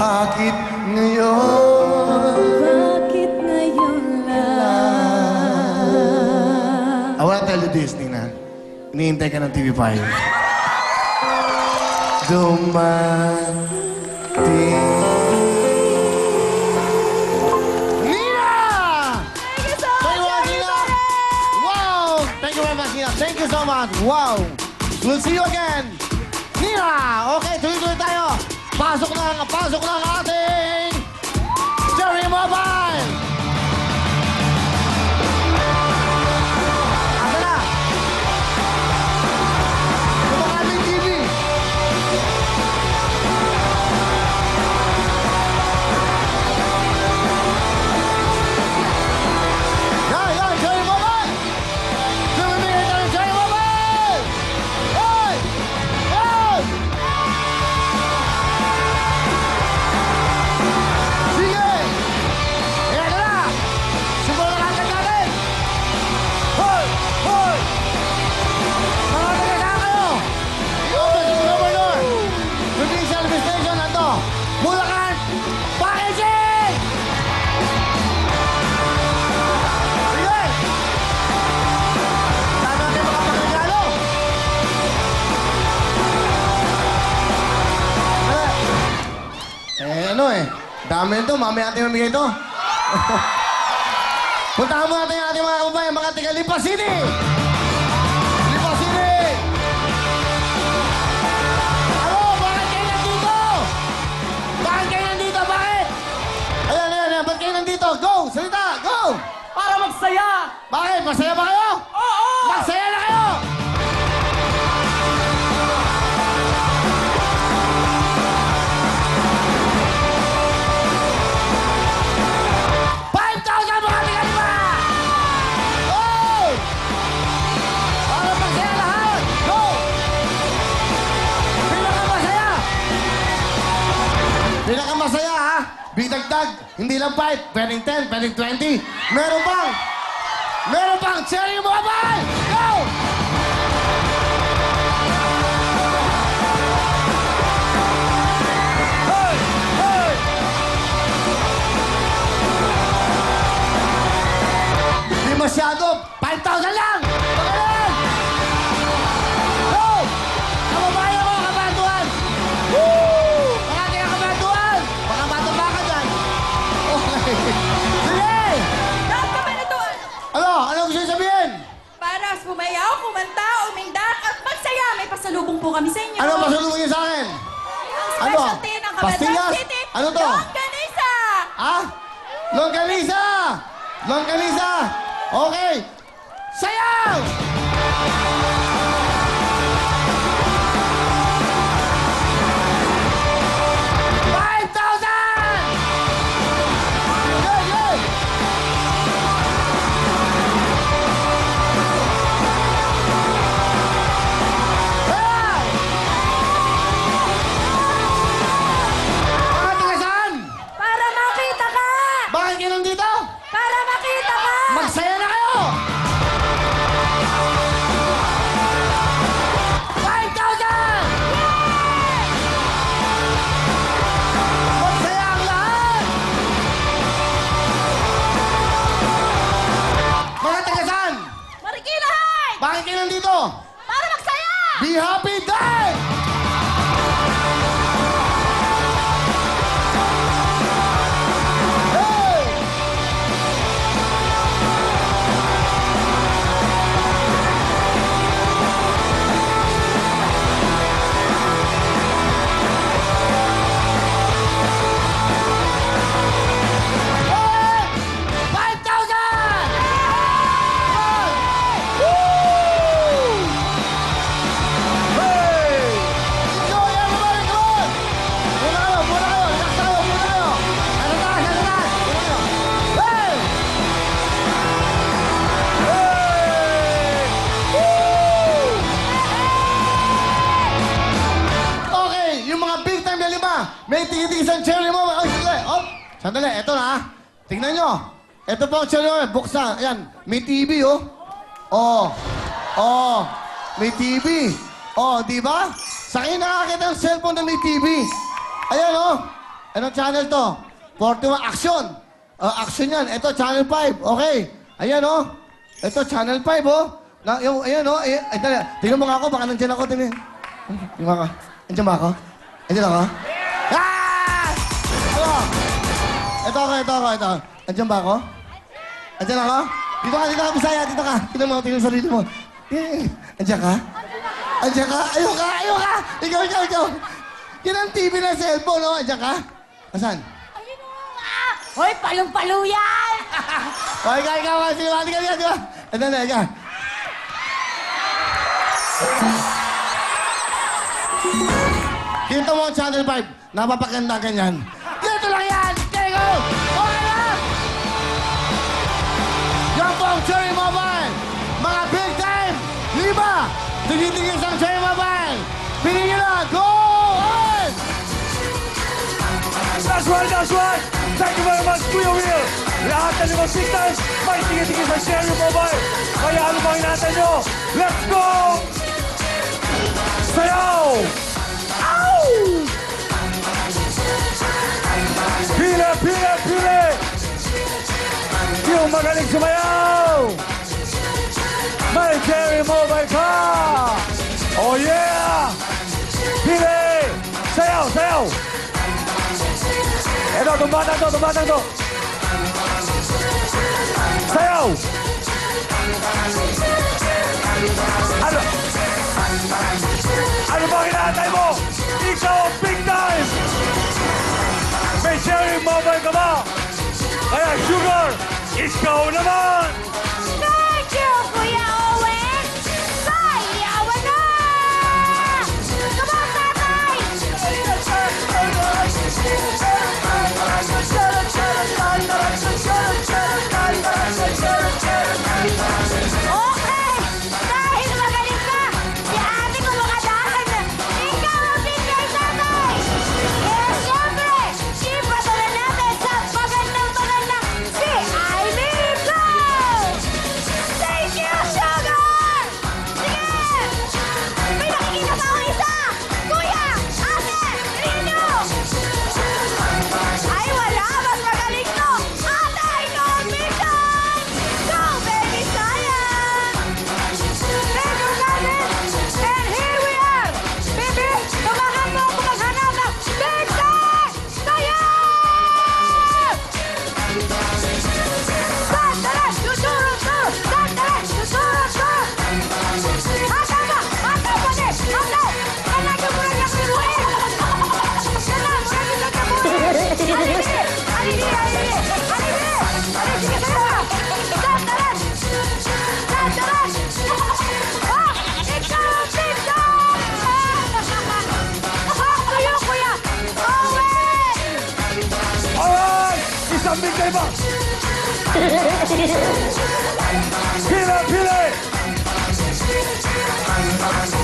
Bakit ngayon? Bakit ngayon lang? I wanna tell you this, Nina. Iniintay ka ng TV5. Dumating. Nina! Thank you so Thank you, much, Nina. Wow! Thank you very much, Nina. Thank you so much. Wow! We'll see you again. Nina! Okay, tuloy-tuloy tayo. Pasok na ang ating Cherry Mobile! Asa na? Ito ang ating TV. Yan, Cherry Mobile! Lumibigay tayo ng Cherry Mobile! Hoy! Hoy! Sige! Ayan na! Simulan na agad natin! Hoy! Hoy! Mga taga kayo! I-open sa governor! Provincial Station nando! Bulacan! Packaging! Sige! Saan natin makapagregalo? Ano dami nito, mamaya natin mamigay ito. Puntahan mo natin yung ating mga kababayan, mga taga Lipa City! Lipa City! Ano? Bakit kayo nandito? Bakit kayo nandito? Bakit? Ayan. Bakit kayo nandito? Go! Salita! Go! Para magsaya! Bakit? Masaya ba kayo? Oo! Masaya na kayo! Pinakamasaya ha? Bidagdag, hindi lang 5, pwedeng 10, pwedeng 20. Meron pang Cherry Mobile! Go! Hoy! Hoy! Di masyado, 5,000 lang! Pagalan! Go! Kababayan mo, kabantuan! Woo! Mga kaya kabantuan! Baka mataba ka dyan. Okay. Sige! Lahat kami nito Ano gusto niyo sabihin? para sumayaw, kumanta, umindak at magsaya. May pasalubong po kami sa inyo. Ano pasalubong niyo sa akin? Ang specialty ng Cabanatuan Pastillas? City. Ano to? Longganisa! Ah? Longganisa! Longganisa! Okay! Sayaw! Para makita ka! Bakit kayo nandito? Para makita ka! Magsaya na kayo! 5,000! Magsaya ang lahat! Mga taga-saan? Marikina High! Bakit kayo nandito? Para magsaya! Be happy day! Hey! Hey! 5,000! Woo! Hey! Enjoy everybody, come on! Muna kayo, relax tayo, muna kayo! Nasa taas, muna kayo! Hey! Hey! Woo! Okay, yung mga big time na lima, may tigit-tigisan cherry mo. Ay, sandali, sandali, eto na ha. Tingnan nyo. Ito po ang cherry mo, buksan. Ayan, may TV oh. Oh, may TV. Oh, di ba? Sa akin nakakita ng cellphone na may TV. Ayan, oh. Anong channel to? 41 Action. Action yan. Ito, Channel 5. Okay. Ayan, oh. Ito, Channel 5, oh. Ayan, oh. Ay, tingnan mo nga ako. Baka nandiyan ako. Tingnan mo ako. Nandiyan ba ako? Nandiyan ako? Ah! Ito ako. Nandiyan ba ako? Nandiyan ako? Dito ka, Bisaya. Dito ka. Tingnan mo yung sarili mo. Nandiyan ka? Andiyan ka? Ayaw ka! Ikaw! Yan ang TV na cellphone, no? Andiyan ka? Asan? Ayun o nga! Hoy, palong-palo yan! O, ikaw. Sige, di ba? Ika. Kinto mo ang Channel 5. Napapaganda ganyan. Dito lang yan! Okay, go! Okay na! Yan po ang Cherry Mobile! Mga big time! Lima! Tingin-tingin sa Cherry Mobile! Pili nyo na! Go! On! That's right! Thank you very much, Kuya Will! Lahat na limang big time, may tingin-tingin sa Cherry Mobile! Kaya ano bang hinahantay nyo? Let's go! Sayaw! Ow! Pile! Yung magaling sumayaw! May Cherry Mobile ka! Oh yeah! Pile! Sayaw! Eto, tumbatan to! Sayaw! Ano ba hinahantay mo? Ikaw ang big time! May Cherry Mobile ka ba? Kaya Sugar, ikaw naman! Thank you, Kuya Owen! Sayawan na! Come on, tatay! Okay! Dahil magaling ka, si ate ko makadahan na. Ikaw ang bigay, tatay! Kaya siyempre, ipatuloy natin sa magandang si Aileen Go! Thank you, Sugar! Sige! May nakikita pa akong isa! Kuya! Ate! Tingnan niyo! Ay, wala! Mas magaling to! Ate! Ikaw ang bigay! Go, baby Sayang! Thank you, natin! And here we are! Baby, tumahan mo ako maghanap ng Big Time! Sayang! Sandali! Tuturo to! Sandali! Tuturo to! Hata pa din! Hata! Talaga mo rin ang pinuhin! Sana! Murag yung nagkabuhin! Alili! Sige sa'yo! Sandali! Ah! Ikaw ang Big Time! Tuyo, kuya! Owen! Alright! Isang big time ba? Pile!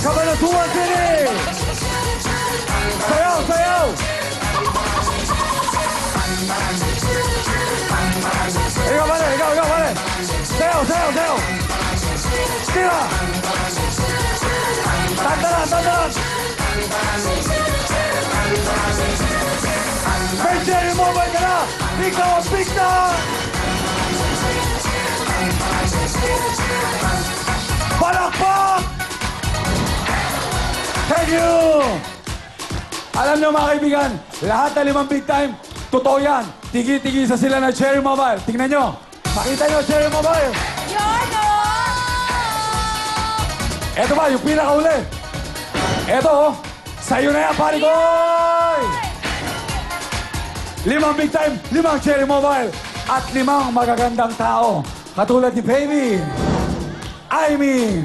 Kabanatuan City! Sayaw! Ikaw pare! Sayaw! Tira! Tandaran! May Cherry Mobile ka na! Ikaw ang big time! Palakpak! Thank you! Alam niyo mga kaibigan, lahat na limang big time, totoo yan. Tigi-tigi sa sila ng Cherry Mobile. Tingnan nyo. Makita nyo, Cherry Mobile. Yun, Eto ba, yung pinakauli. Eto, oh. Sa'yo na yan, pare koy! Limang big time, limang Cherry Mobile, at limang magagandang tao. Katulad ni Baby, Amy,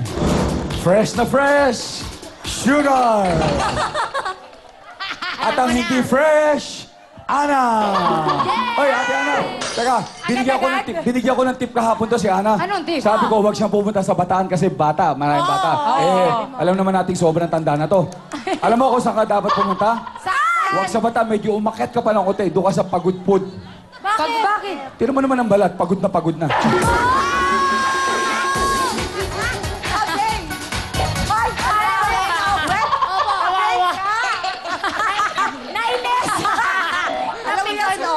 fresh na fresh, Sugar. At ang hindi fresh, Ana. Oy, Ate Ana. Teka, binigyan ko ng tip kahapon to si Ana. Anong tip? Sabi ko, huwag siyang pupunta sa Bataan kasi bata, maraming bata. Alam naman nating sobrang tanda na to. Alam mo kung saan ka dapat pumunta? Saan? Huwag sa Bataan, medyo umakyat ka pa ng konti. Doon ka sa Pagudpud. Bakit? Tira mo naman ang balat, pagod na pagod na. Nainis!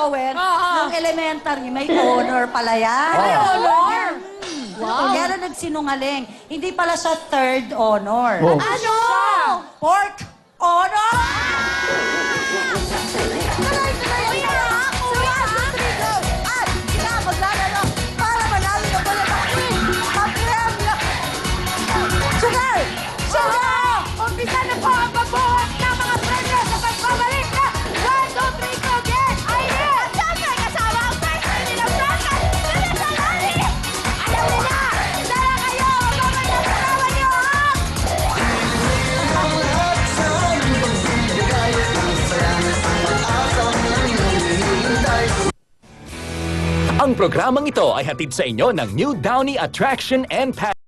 Joel, nung elementary, may honor pala yan. May honor? Wow. Kaya na nagsinungaling. Hindi pala siya third honor. Oh. Ano? Fourth honor! Tuloy, kuya! Kuya! At sila maglalaro para manalo na pala ng premyo. Sugar! Sugar! Umpisa na po ang pagbuhat ng mga premyo sa pagbabalik na 1, 2, 3, go, get! Irene! At syempre, kasama ang first lady ng Franca, Vanessa Lali! Alam nila! Sana kayo! Magbabalik ang kasama niyo ang... Ang programang ito ay hatid sa inyo ng New Downy Attraction and Package.